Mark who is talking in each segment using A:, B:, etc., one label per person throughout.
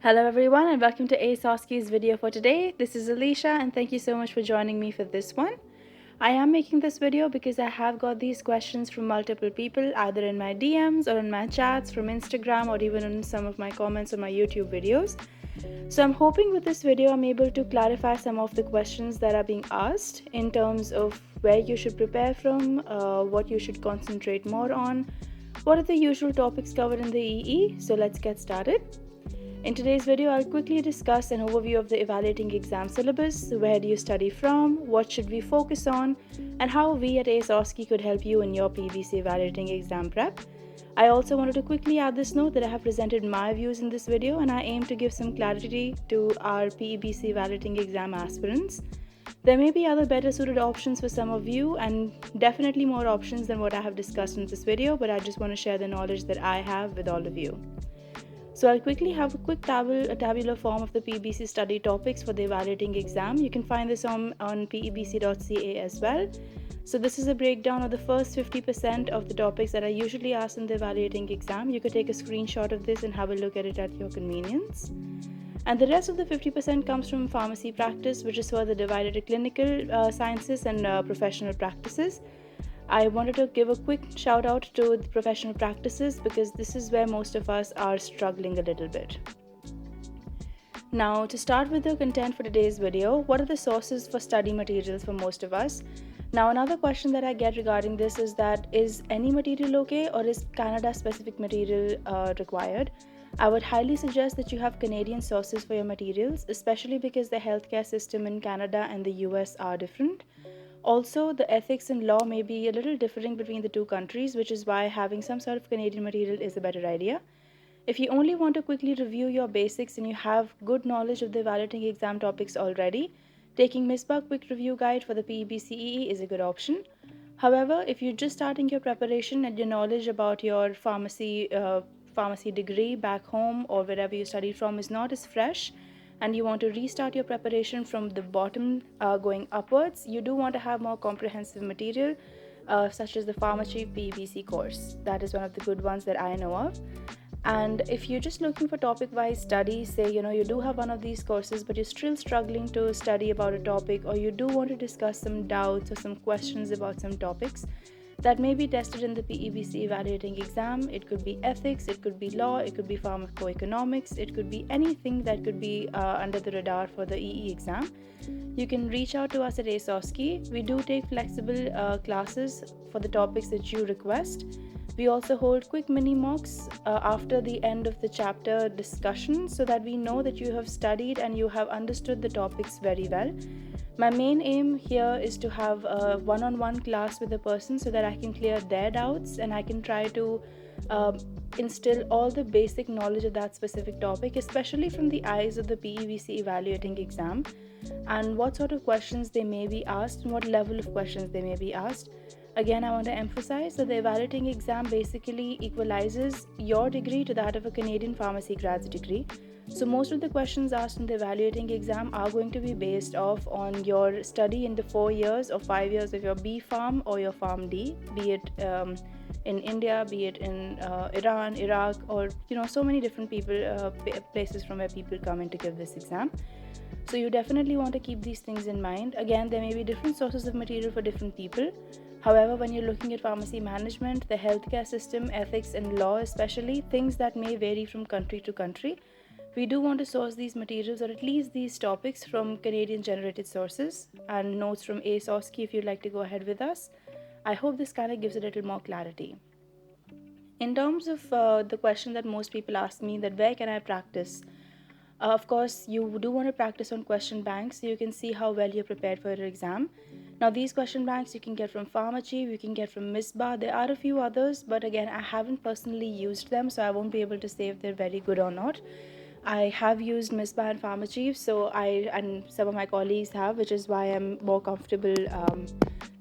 A: Hello everyone and welcome to AceOSCE's video for today. This is Alicia and thank you so much for joining me for this one. I am making this video because I have got these questions from multiple people either in my DMs or in my chats from Instagram or even in some of my comments on my YouTube videos. So I'm hoping with this video I'm able to clarify some of the questions that are being asked in terms of where you should prepare from, what you should concentrate more on, what are the usual topics covered in the EE. So let's get started. In today's video, I'll quickly discuss an overview of the evaluating exam syllabus, where do you study from, what should we focus on, and how we at AceOSCE could help you in your PEBC evaluating exam prep. I also wanted to quickly add this note that I have presented my views in this video and I aim to give some clarity to our PEBC evaluating exam aspirants. There may be other better suited options for some of you and definitely more options than what I have discussed in this video, but I just want to share the knowledge that I have with all of you. So I'll quickly have a quick tabular form of the PEBC study topics for the evaluating exam. You can find this on pebc.ca as well. So this is a breakdown of the first 50% of the topics that are usually asked in the evaluating exam. You could take a screenshot of this and have a look at it at your convenience. And the rest of the 50% comes from pharmacy practice, which is further divided into clinical sciences and professional practices. I wanted to give a quick shout out to the professional practices because this is where most of us are struggling a little bit. Now, to start with the content for today's video, what are the sources for study materials for most of us? Now, another question that I get regarding this is that is any material okay or is Canada specific material required? I would highly suggest that you have Canadian sources for your materials, especially because the healthcare system in Canada and the US are different. Also, the ethics and law may be a little differing between the two countries, which is why having some sort of Canadian material is a better idea. If you only want to quickly review your basics and you have good knowledge of the evaluating exam topics already, taking MISBA Quick Review Guide for the PEBC EE is a good option. However, if you're just starting your preparation and your knowledge about your pharmacy degree back home or wherever you studied from is not as fresh, and you want to restart your preparation from the bottom going upwards, you do want to have more comprehensive material such as the pharmacy PEBC course. That is one of the good ones that I know of. And if you're just looking for topic-wise study, say you do have one of these courses but you're still struggling to study about a topic, or you do want to discuss some doubts or some questions about some topics that may be tested in the PEBC evaluating exam. It could be ethics, it could be law, it could be pharmacoeconomics, it could be anything that could be under the radar for the EE exam. You can reach out to us at AceOSCE. We do take flexible classes for the topics that you request. We also hold quick mini mocks after the end of the chapter discussion so that we know that you have studied and you have understood the topics very well. My main aim here is to have a one-on-one class with a person so that I can clear their doubts and I can try to instill all the basic knowledge of that specific topic, especially from the eyes of the PEBC evaluating exam, and what sort of questions they may be asked and what level of questions they may be asked. Again, I want to emphasize that the evaluating exam basically equalizes your degree to that of a Canadian pharmacy grad's degree. So most of the questions asked in the evaluating exam are going to be based off on your study in the 4 years or 5 years of your B Pharm or your Pharm D, be it in India, be it in Iran, Iraq, or so many different places from where people come in to give this exam. So you definitely want to keep these things in mind. Again, there may be different sources of material for different people. However, when you're looking at pharmacy management, the healthcare system, ethics and law especially, things that may vary from country to country, we do want to source these materials or at least these topics from Canadian generated sources, and notes from AceOSCE if you'd like to go ahead with us. I hope this kind of gives a little more clarity. In terms of the question that most people ask me, that where can I practice? Of course, you do want to practice on question banks so you can see how well you're prepared for your exam. Now, these question banks you can get from Pharmachief, you can get from MISBA. There are a few others, but again, I haven't personally used them, so I won't be able to say if they're very good or not. I have used MISBA and Pharmachief, and some of my colleagues have, which is why I'm more comfortable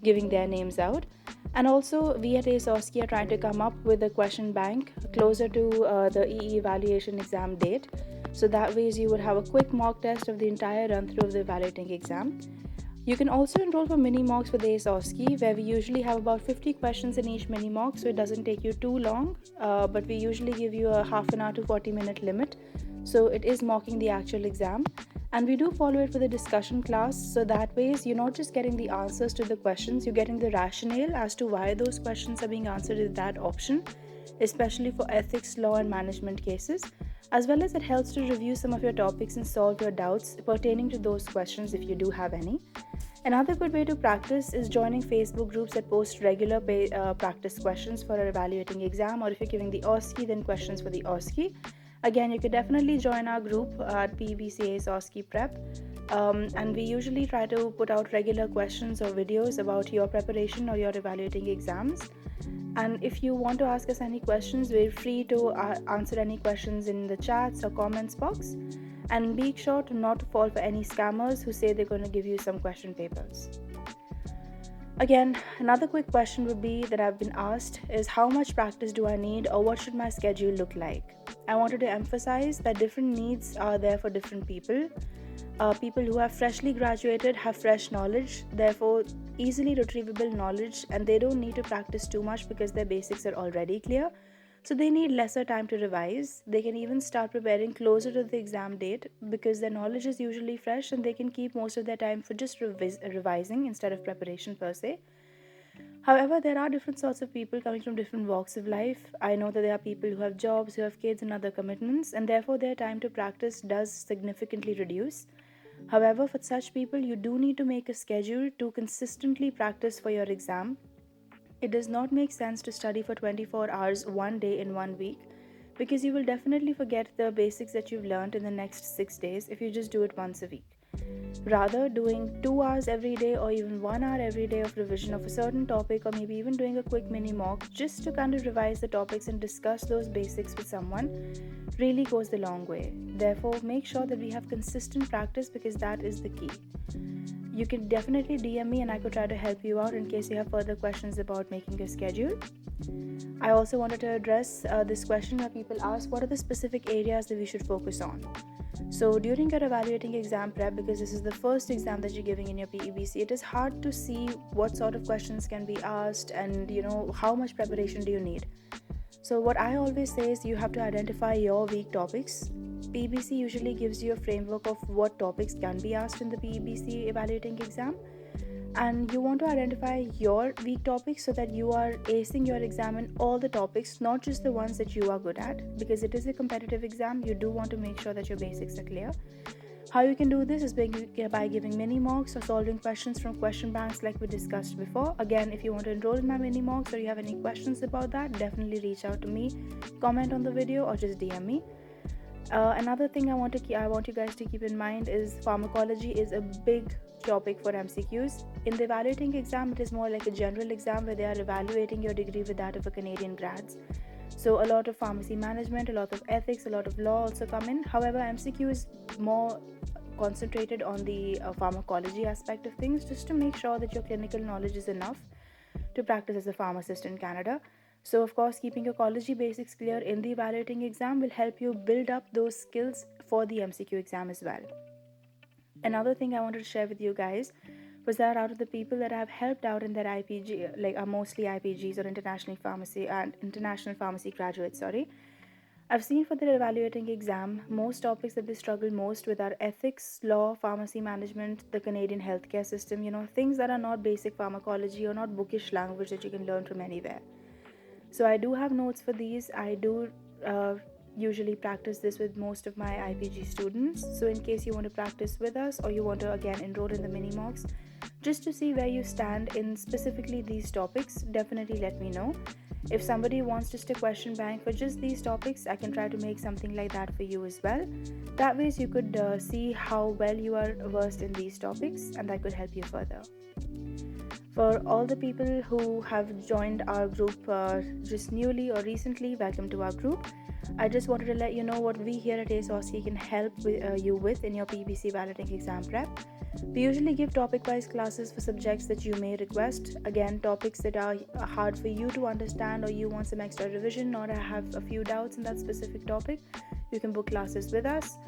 A: giving their names out. And also, we at AceOSCE are trying to come up with a question bank closer to the EE evaluation exam date. So that way you would have a quick mock test of the entire run through of the evaluating exam. You can also enroll for mini mocks with AceOSCE, where we usually have about 50 questions in each mini mock, so it doesn't take you too long, but we usually give you a half an hour to 40-minute limit So it is mocking the actual exam. And we do follow it for the discussion class. So that way, you're not just getting the answers to the questions, you're getting the rationale as to why those questions are being answered in that option, especially for ethics, law, and management cases, as well as it helps to review some of your topics and solve your doubts pertaining to those questions if you do have any. Another good way to practice is joining Facebook groups that post regular practice questions for an evaluating exam, or if you're giving the OSCE, then questions for the OSCE. Again, you could definitely join our group at PEBC AceOSCE Prep. And we usually try to put out regular questions or videos about your preparation or your evaluating exams. And if you want to ask us any questions, we're free to answer any questions in the chats or comments box. And be sure to not fall for any scammers who say they're going to give you some question papers. Again, another quick question would be that I've been asked is how much practice do I need, or what should my schedule look like? I wanted to emphasize that different needs are there for different people. People who have freshly graduated have fresh knowledge, therefore easily retrievable knowledge, and they don't need to practice too much because their basics are already clear. So they need lesser time to revise. They can even start preparing closer to the exam date because their knowledge is usually fresh, and they can keep most of their time for just revising instead of preparation per se. However, there are different sorts of people coming from different walks of life. I know that there are people who have jobs, who have kids, and other commitments, and therefore their time to practice does significantly reduce. However, for such people, you do need to make a schedule to consistently practice for your exam. It does not make sense to study for 24 hours one day in 1 week, because you will definitely forget the basics that you've learned in the next 6 days if you just do it once a week. Rather, doing 2 hours every day or even 1 hour every day of revision of a certain topic, or maybe even doing a quick mini mock just to kind of revise the topics and discuss those basics with someone, really goes the long way. Therefore, make sure that we have consistent practice, because that is the key. You can definitely DM me and I could try to help you out in case you have further questions about making a schedule. I also wanted to address this question where people ask what are the specific areas that we should focus on. So during your evaluating exam prep, because this is the first exam that you're giving in your PEBC, it is hard to see what sort of questions can be asked and how much preparation do you need. So what I always say is you have to identify your weak topics. PEBC usually gives you a framework of what topics can be asked in the PEBC evaluating exam, and you want to identify your weak topics so that you are acing your exam in all the topics, not just the ones that you are good at, because it is a competitive exam. You do want to make sure that your basics are clear. How you can do this is by giving mini mocks or solving questions from question banks like we discussed before. Again, if you want to enroll in my mini mocks or you have any questions about that, definitely reach out to me, comment on the video, or just DM me. Another thing I want you guys to keep in mind is pharmacology is a big topic for MCQs. In the evaluating exam, it is more like a general exam where they are evaluating your degree with that of a Canadian grads. So a lot of pharmacy management, a lot of ethics, a lot of law also come in. However, MCQ is more concentrated on the pharmacology aspect of things, just to make sure that your clinical knowledge is enough to practice as a pharmacist in Canada. So of course, keeping your college basics clear in the evaluating exam will help you build up those skills for the MCQ exam as well. Another thing I wanted to share with you guys was that out of the people that I have helped out in their IPG, like are mostly IPGs or international pharmacy graduates, I've seen for their evaluating exam, most topics that they struggle most with are ethics, law, pharmacy management, the Canadian healthcare system, things that are not basic pharmacology or not bookish language that you can learn from anywhere. So I do have notes for these. I do usually practice this with most of my IPG students. So in case you want to practice with us, or you want to again enroll in the mini mocks, just to see where you stand in specifically these topics, definitely let me know. If somebody wants just a question bank for just these topics, I can try to make something like that for you as well. That way you could see how well you are versed in these topics, and that could help you further. For all the people who have joined our group just newly or recently, welcome to our group. I just wanted to let you know what we here at AceOSCE can help you with in your PEBC balloting exam prep. We usually give topic-wise classes for subjects that you may request. Again, topics that are hard for you to understand, or you want some extra revision, or have a few doubts in that specific topic. you can book classes with us.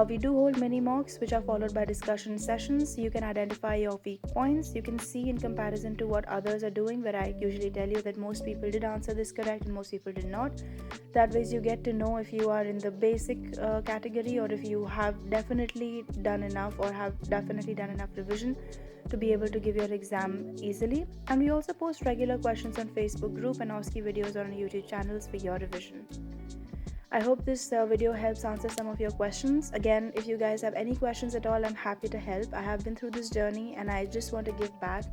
A: We do hold mini mocks, which are followed by discussion sessions. You can identify your weak points. You can see in comparison to what others are doing, where I usually tell you that most people did answer this correct and most people did not. That way, you get to know if you are in the basic category, or if you have definitely done enough or have definitely done enough revision to be able to give your exam easily. And we also post regular questions on Facebook group and OSCE videos on our YouTube channels for your revision. I hope this video helps answer some of your questions. Again, if you guys have any questions at all, I'm happy to help. I have been through this journey and I just want to give back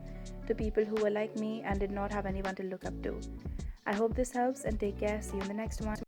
A: to people who were like me and did not have anyone to look up to. I hope this helps, and take care. See you in the next one.